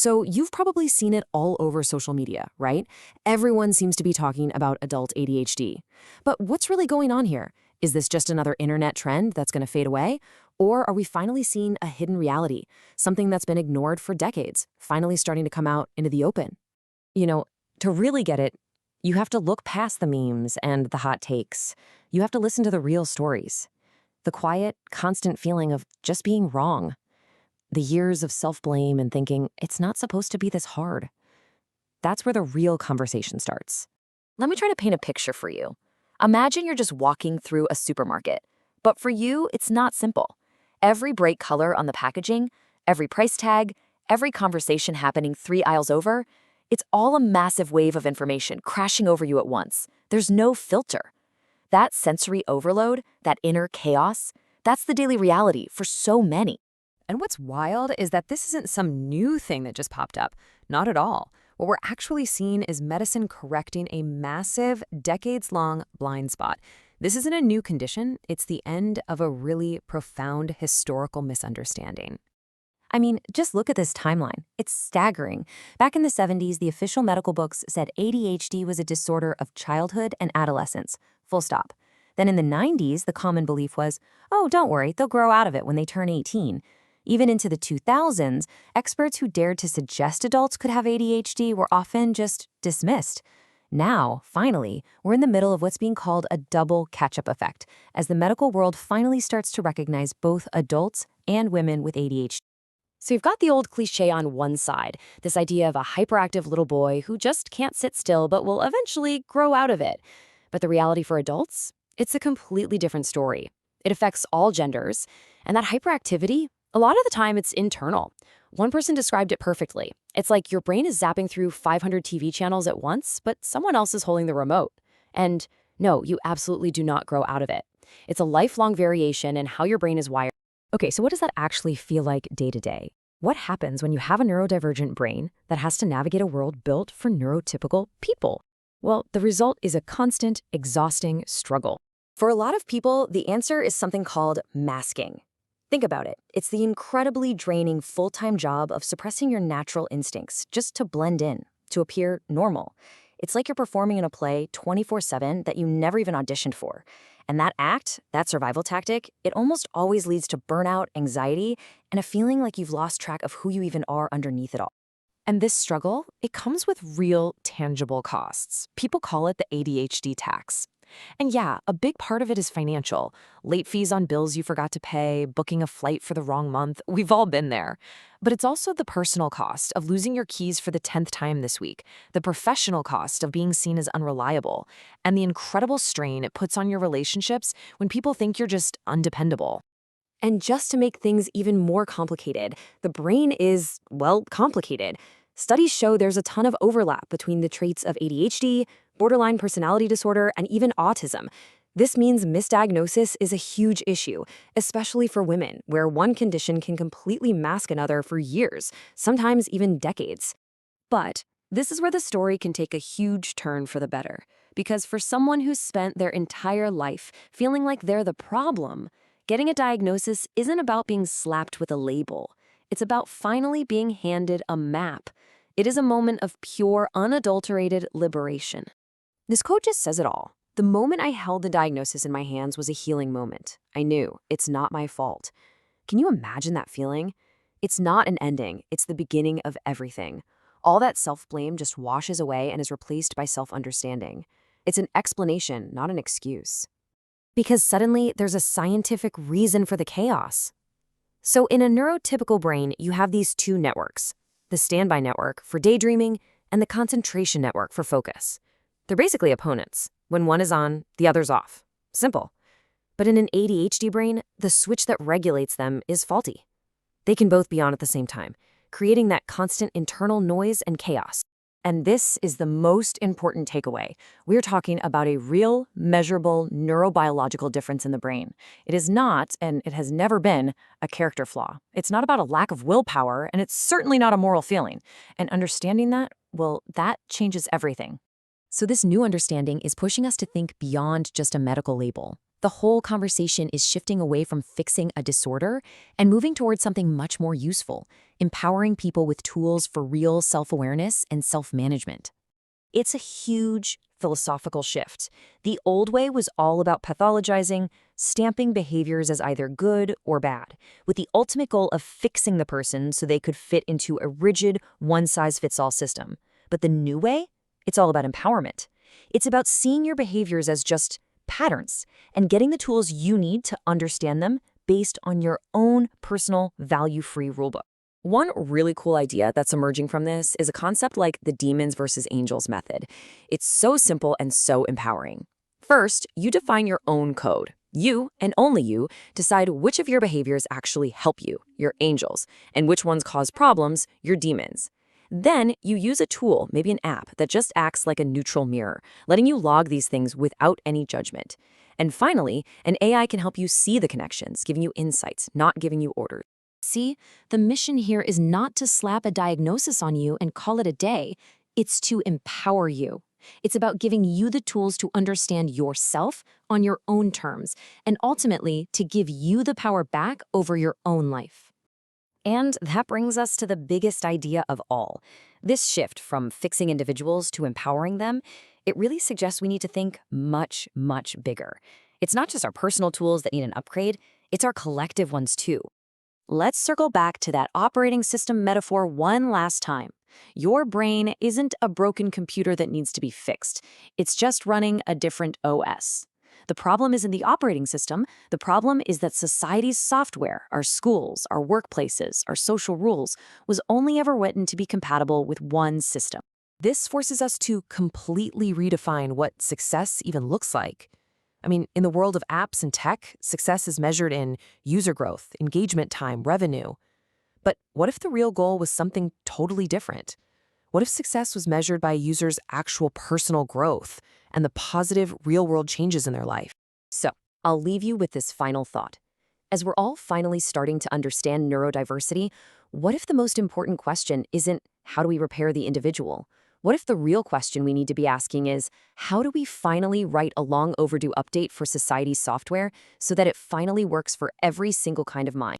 So you've probably seen it all over social media, right? Everyone seems to be talking about adult ADHD. But what's really going on here? Is this just another internet trend that's going to fade away? Or are we finally seeing a hidden reality, something that's been ignored for decades, finally starting to come out into the open? You know, to really get it, you have to look past the memes and the hot takes. You have to listen to the real stories. The quiet, constant feeling of just being wrong. The years of self-blame and thinking, it's not supposed to be this hard. That's where the real conversation starts. Let me try to paint a picture for you. Imagine you're just walking through a supermarket. But for you, it's not simple. Every bright color on the packaging, every price tag, every conversation happening 3 aisles over, it's all a massive wave of information crashing over you at once. There's no filter. That sensory overload, that inner chaos, that's the daily reality for so many. And what's wild is that this isn't some new thing that just popped up. Not at all. What we're actually seeing is medicine correcting a massive, decades-long blind spot. This isn't a new condition. It's the end of a really profound historical misunderstanding. I mean, just look at this timeline. It's staggering. Back in the 70s, the official medical books said ADHD was a disorder of childhood and adolescence. Full stop. Then in the 90s, the common belief was, oh, don't worry, they'll grow out of it when they turn 18. Even into the 2000s, experts who dared to suggest adults could have ADHD were often just dismissed. Now, finally, we're in the middle of what's being called a double catch-up effect, as the medical world finally starts to recognize both adults and women with ADHD. So you've got the old cliche on one side, this idea of a hyperactive little boy who just can't sit still but will eventually grow out of it. But the reality for adults? It's a completely different story. It affects all genders, and that hyperactivity, a lot of the time it's internal. One person described it perfectly. It's like your brain is zapping through 500 TV channels at once, but someone else is holding the remote. And no, you absolutely do not grow out of it. It's a lifelong variation in how your brain is wired. Okay, so what does that actually feel like day to day? What happens when you have a neurodivergent brain that has to navigate a world built for neurotypical people? Well, the result is a constant, exhausting struggle. For a lot of people, the answer is something called masking. Think about it. It's the incredibly draining full-time job of suppressing your natural instincts just to blend in, to appear normal. It's like you're performing in a play 24/7 that you never even auditioned for. And that act, that survival tactic, it almost always leads to burnout, anxiety, and a feeling like you've lost track of who you even are underneath it all. And this struggle, it comes with real, tangible costs. People call it the ADHD tax. And yeah, a big part of it is financial. Late fees on bills you forgot to pay, booking a flight for the wrong month. We've all been there. But it's also the personal cost of losing your keys for the 10th time this week, the professional cost of being seen as unreliable, and the incredible strain it puts on your relationships when people think you're just undependable. And just to make things even more complicated, the brain is, well, complicated. Studies show there's a ton of overlap between the traits of ADHD, borderline personality disorder, and even autism. This means misdiagnosis is a huge issue, especially for women, where one condition can completely mask another for years, sometimes even decades. But this is where the story can take a huge turn for the better, because for someone who's spent their entire life feeling like they're the problem, getting a diagnosis isn't about being slapped with a label. It's about finally being handed a map. It is a moment of pure, unadulterated liberation. This quote just says it all. The moment I held the diagnosis in my hands was a healing moment. I knew it's not my fault. Can you imagine that feeling? It's not an ending. It's the beginning of everything. All that self-blame just washes away and is replaced by self-understanding. It's an explanation, not an excuse. Because suddenly there's a scientific reason for the chaos. So in a neurotypical brain, you have these two networks, the standby network for daydreaming and the concentration network for focus. They're basically opponents. When one is on, the other's off. Simple. But in an ADHD brain, the switch that regulates them is faulty. They can both be on at the same time, creating that constant internal noise and chaos. And this is the most important takeaway. We're talking about a real, measurable neurobiological difference in the brain. It is not, and it has never been, a character flaw. It's not about a lack of willpower, and it's certainly not a moral feeling. And understanding that, well, that changes everything. So this new understanding is pushing us to think beyond just a medical label. The whole conversation is shifting away from fixing a disorder and moving towards something much more useful, empowering people with tools for real self-awareness and self-management. It's a huge philosophical shift. The old way was all about pathologizing, stamping behaviors as either good or bad, with the ultimate goal of fixing the person so they could fit into a rigid, one-size-fits-all system. But the new way? It's all about empowerment. It's about seeing your behaviors as just patterns and getting the tools you need to understand them based on your own personal value-free rulebook. One really cool idea that's emerging from this is a concept like the demons versus angels method. It's so simple and so empowering. First, you define your own code. You, and only you, decide which of your behaviors actually help you, your angels, and which ones cause problems, your demons. Then you use a tool, maybe an app, that just acts like a neutral mirror, letting you log these things without any judgment. And finally, an AI can help you see the connections, giving you insights, not giving you orders. See, the mission here is not to slap a diagnosis on you and call it a day. It's to empower you. It's about giving you the tools to understand yourself on your own terms, and ultimately to give you the power back over your own life. And that brings us to the biggest idea of all. This shift from fixing individuals to empowering them, it really suggests we need to think much, much bigger. It's not just our personal tools that need an upgrade, it's our collective ones too. Let's circle back to that operating system metaphor one last time. Your brain isn't a broken computer that needs to be fixed. It's just running a different OS. The problem isn't the operating system. The problem is that society's software, our schools, our workplaces, our social rules, was only ever written to be compatible with one system. This forces us to completely redefine what success even looks like. I mean, in the world of apps and tech, success is measured in user growth, engagement time, revenue. But what if the real goal was something totally different? What if success was measured by a user's actual personal growth and the positive real-world changes in their life? So, I'll leave you with this final thought. As we're all finally starting to understand neurodiversity, what if the most important question isn't how do we repair the individual? What if the real question we need to be asking is, how do we finally write a long overdue update for society's software so that it finally works for every single kind of mind?